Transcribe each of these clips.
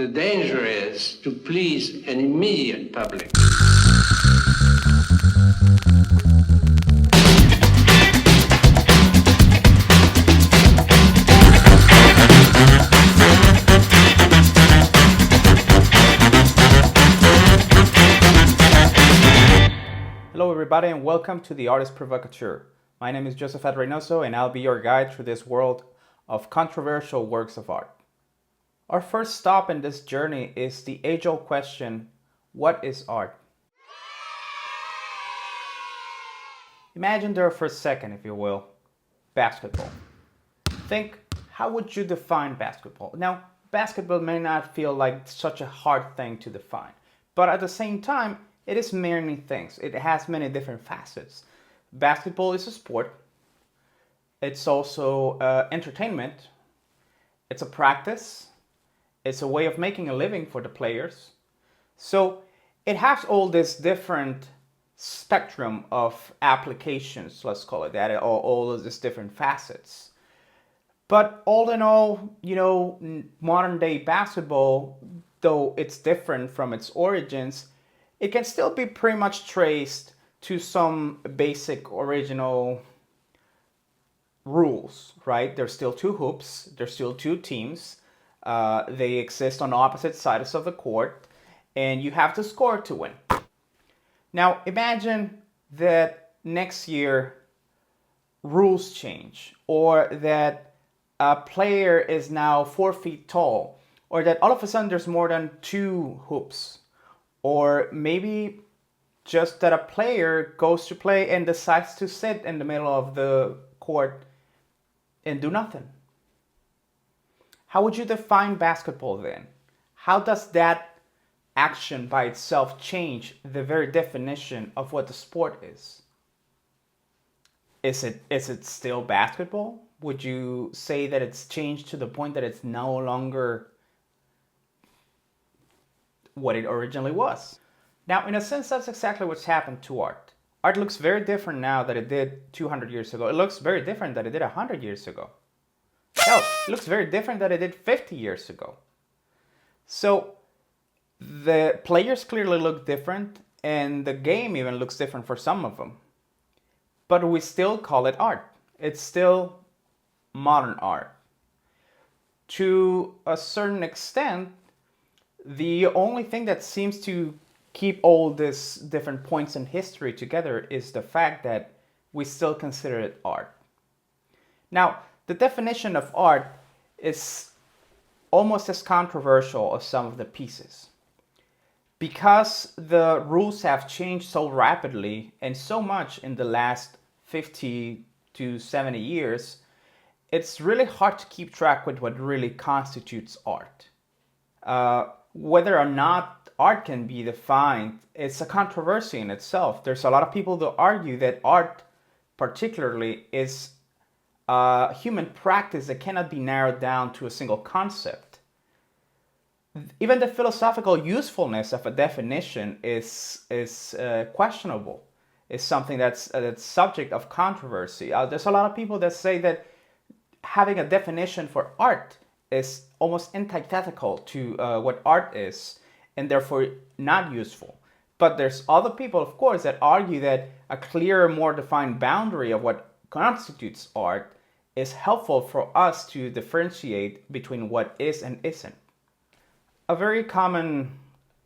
The danger is to please an immediate public. Hello everybody and welcome to The Artist Provocateur. My name is Josephat Reynoso and I'll be your guide through this world of controversial works of art. Our first stop in this journey is the age-old question, what is art? Imagine there for a second, if you will, basketball. Think, how would you define basketball? Now, basketball may not feel like such a hard thing to define, but at the same time, it is many things. It has many different facets. Basketball is a sport. It's also entertainment. It's a practice. It's a way of making a living for the players. So it has all this different spectrum of applications, let's call it that, all of these different facets. But all in all, modern day basketball, though it's different from its origins, it can still be pretty much traced to some basic original rules, right? There's still two hoops, there's still two teams. They exist on opposite sides of the court, and you have to score to win. Now, imagine that next year rules change, or that a player is now 4 feet tall, or that all of a sudden there's more than two hoops, or maybe just that a player goes to play and decides to sit in the middle of the court and do nothing. How would you define basketball then? How does that action by itself change the very definition of what the sport is? Is it still basketball? Would you say that it's changed to the point that it's no longer what it originally was? Now, in a sense, that's exactly what's happened to art. Art looks very different now than it did 200 years ago. It looks very different than it did 100 years ago. Hell, it looks very different than it did 50 years ago. So the players clearly look different, and the game even looks different for some of them. But we still call it art. It's still modern art. To a certain extent, the only thing that seems to keep all these different points in history together is the fact that we still consider it art. Now, the definition of art is almost as controversial as some of the pieces. Because the rules have changed so rapidly and so much in the last 50 to 70 years, it's really hard to keep track with what really constitutes art. Whether or not art can be defined, it's a controversy in itself. There's a lot of people that argue that art particularly is a human practice that cannot be narrowed down to a single concept. Even the philosophical usefulness of a definition is questionable. It's something that's subject of controversy. There's a lot of people that say that having a definition for art is almost antithetical to what art is, and therefore not useful. But there's other people, of course, that argue that a clearer, more defined boundary of what constitutes art is helpful for us to differentiate between what is and isn't. A very common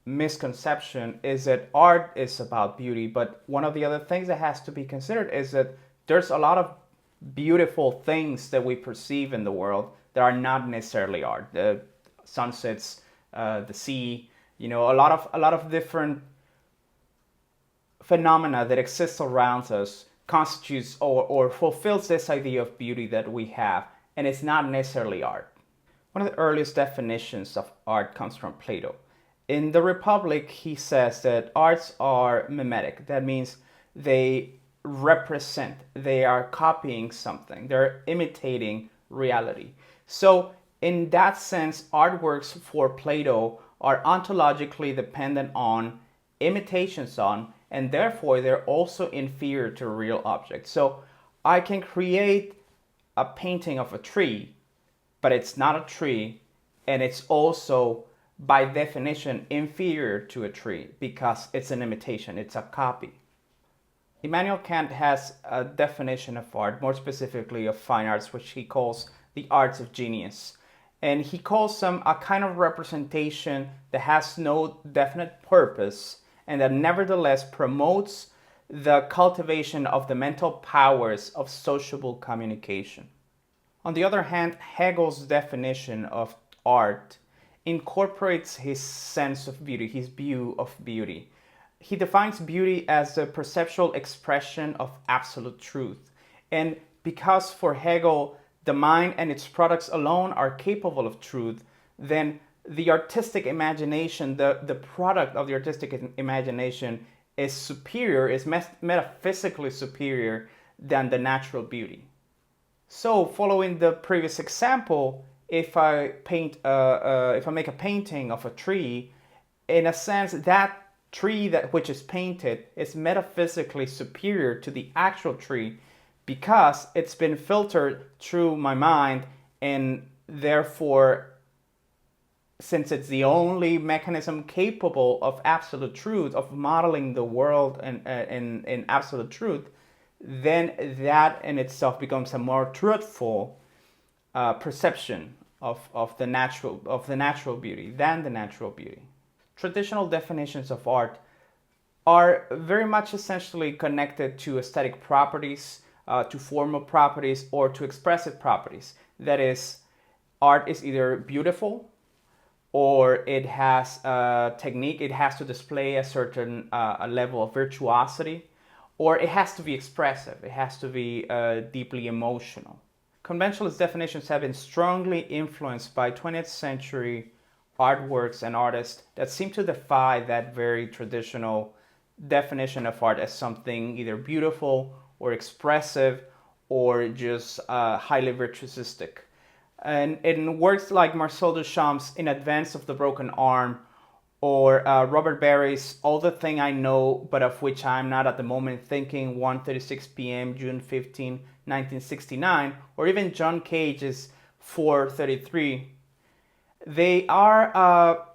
misconception is that art is about beauty, but one of the other things that has to be considered is that there's a lot of beautiful things that we perceive in the world that are not necessarily art. The sunsets, the sea, a lot of different phenomena that exist around us constitutes or fulfills this idea of beauty that we have, and it's not necessarily art. One of the earliest definitions of art comes from Plato. In the Republic, he says that arts are mimetic. That means they represent, they are copying something, they're imitating reality. So in that sense, artworks for Plato are ontologically dependent on, imitations on, and therefore they're also inferior to real objects. So I can create a painting of a tree, but it's not a tree, and it's also by definition inferior to a tree because it's an imitation, it's a copy. Immanuel Kant has a definition of art, more specifically of fine arts, which he calls the arts of genius. And he calls them a kind of representation that has no definite purpose and that nevertheless promotes the cultivation of the mental powers of sociable communication. On the other hand, Hegel's definition of art incorporates his sense of beauty, his view of beauty. He defines beauty as the perceptual expression of absolute truth. And because for Hegel, the mind and its products alone are capable of truth, then the artistic imagination, the product of the artistic imagination is superior, is metaphysically superior than the natural beauty. So, following the previous example, if I make a painting of a tree, in a sense, that tree which is painted is metaphysically superior to the actual tree because it's been filtered through my mind, and therefore, since it's the only mechanism capable of absolute truth, of modeling the world in absolute truth, then that in itself becomes a more truthful perception of the natural beauty than the natural beauty. Traditional definitions of art are very much essentially connected to aesthetic properties, to formal properties, or to expressive properties. That is, art is either beautiful or it has a technique, it has to display a certain a level of virtuosity, or it has to be expressive, it has to be deeply emotional. Conventionalist definitions have been strongly influenced by 20th century artworks and artists that seem to defy that very traditional definition of art as something either beautiful or expressive or just highly virtuosistic. And in works like Marcel Duchamp's In Advance of the Broken Arm, or Robert Barry's All the Thing I Know But of Which I'm Not at the Moment Thinking, 1:36 p.m. June 15, 1969, or even John Cage's 4:33, they are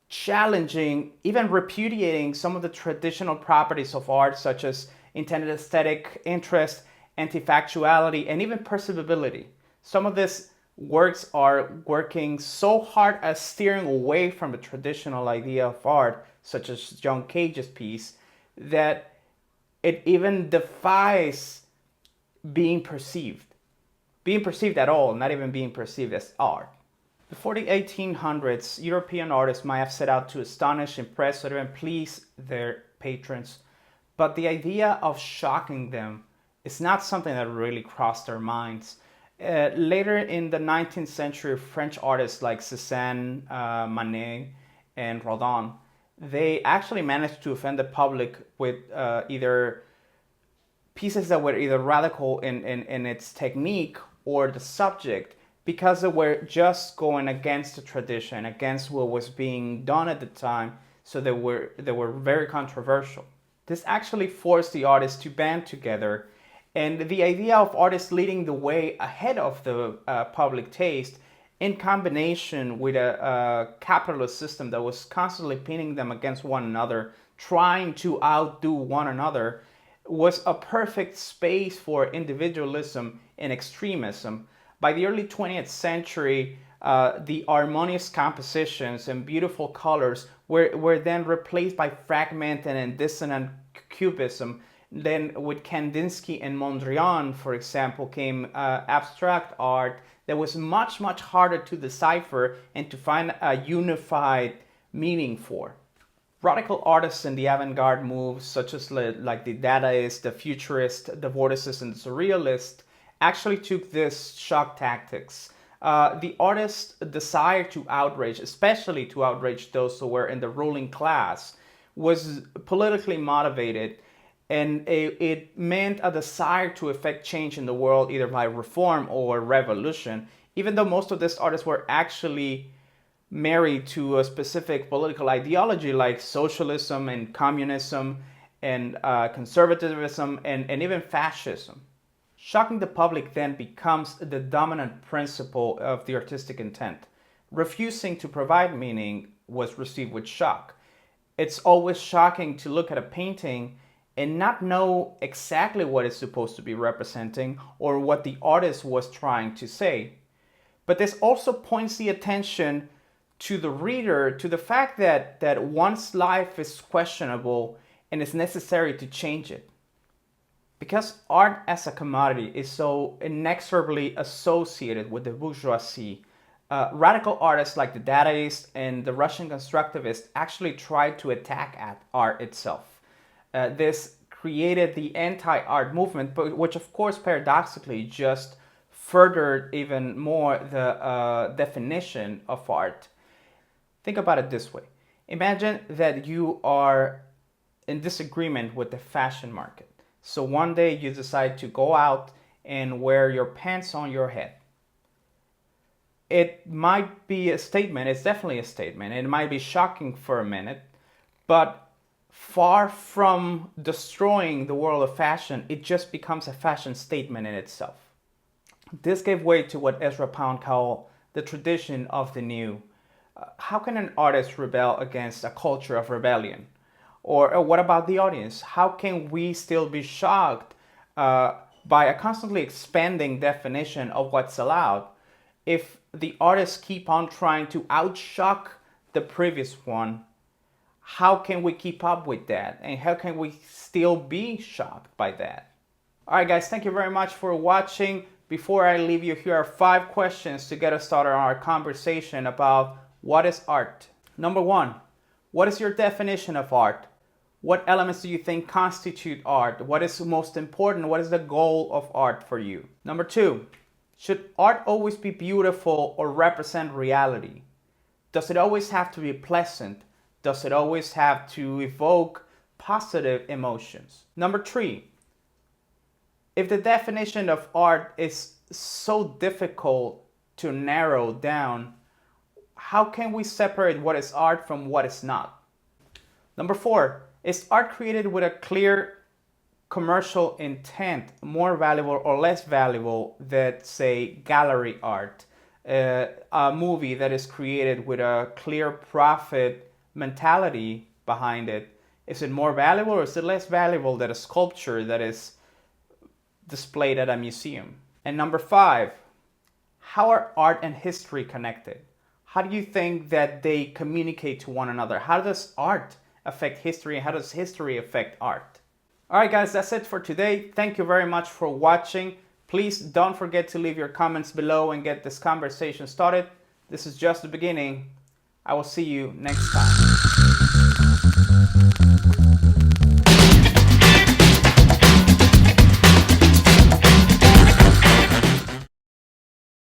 challenging, even repudiating some of the traditional properties of art, such as intended aesthetic interest, anti-factuality, and even perceivability. Some of these works are working so hard at steering away from the traditional idea of art, such as John Cage's piece, that it even defies being perceived at all, not even being perceived as art. Before the 1800s, European artists might have set out to astonish, impress, or even please their patrons, but the idea of shocking them is not something that really crossed their minds. Later in the 19th century, French artists like Cézanne, Manet, and Rodin, they actually managed to offend the public with either pieces that were either radical in its technique or the subject, because they were just going against the tradition, against what was being done at the time, so they were very controversial. This actually forced the artists to band together, and the idea of artists leading the way ahead of the public taste, in combination with a capitalist system that was constantly pinning them against one another, trying to outdo one another, was a perfect space for individualism and extremism. By the early 20th century, the harmonious compositions and beautiful colors were then replaced by fragmented and dissonant cubism. Then with Kandinsky and Mondrian, for example, came abstract art that was much, much harder to decipher and to find a unified meaning for. Radical artists in the avant-garde moves, such as like the Dadaists, the Futurists, the Vorticists, and the Surrealists, actually took this shock tactics. The artists' desire to outrage, especially to outrage those who were in the ruling class, was politically motivated, and it meant a desire to effect change in the world either by reform or revolution, even though most of these artists were actually married to a specific political ideology like socialism and communism and conservatism and even fascism. Shocking the public then becomes the dominant principle of the artistic intent. refusing to provide meaning was received with shock. It's always shocking to look at a painting and not know exactly what it's supposed to be representing or what the artist was trying to say. But this also points the attention to the reader to the fact that one's life is questionable and it's necessary to change it. Because art as a commodity is so inexorably associated with the bourgeoisie, radical artists like the Dadaists and the Russian constructivists actually tried to attack at art itself. This created the anti-art movement, but which of course paradoxically just furthered even more the definition of art. Think about it this way. Imagine that you are in disagreement with the fashion market. So one day you decide to go out and wear your pants on your head. It might be a statement, it's definitely a statement. It might be shocking for a minute, but far from destroying the world of fashion, it just becomes a fashion statement in itself. This gave way to what Ezra Pound called the tradition of the new. How can an artist rebel against a culture of rebellion? Or what about the audience? How can we still be shocked by a constantly expanding definition of what's allowed if the artists keep on trying to outshock the previous one? How can we keep up with that? And how can we still be shocked by that? All right, guys, thank you very much for watching. Before I leave you, here are 5 questions to get us started on our conversation about what is art. Number 1, what is your definition of art? What elements do you think constitute art? What is most important? What is the goal of art for you? Number 2, should art always be beautiful or represent reality? Does it always have to be pleasant? Does it always have to evoke positive emotions? Number 3, if the definition of art is so difficult to narrow down, how can we separate what is art from what is not? Number 4, is art created with a clear commercial intent more valuable or less valuable than, say, gallery art? A movie that is created with a clear profit mentality behind it, is it more valuable or is it less valuable than a sculpture that is displayed at a museum? And number 5, how are art and history connected? How do you think that they communicate to one another? How does art affect history? How does history affect art? All right, guys, that's it for today. Thank you very much for watching. Please don't forget to leave your comments below and get this conversation started. This is just the beginning. I will see you next time.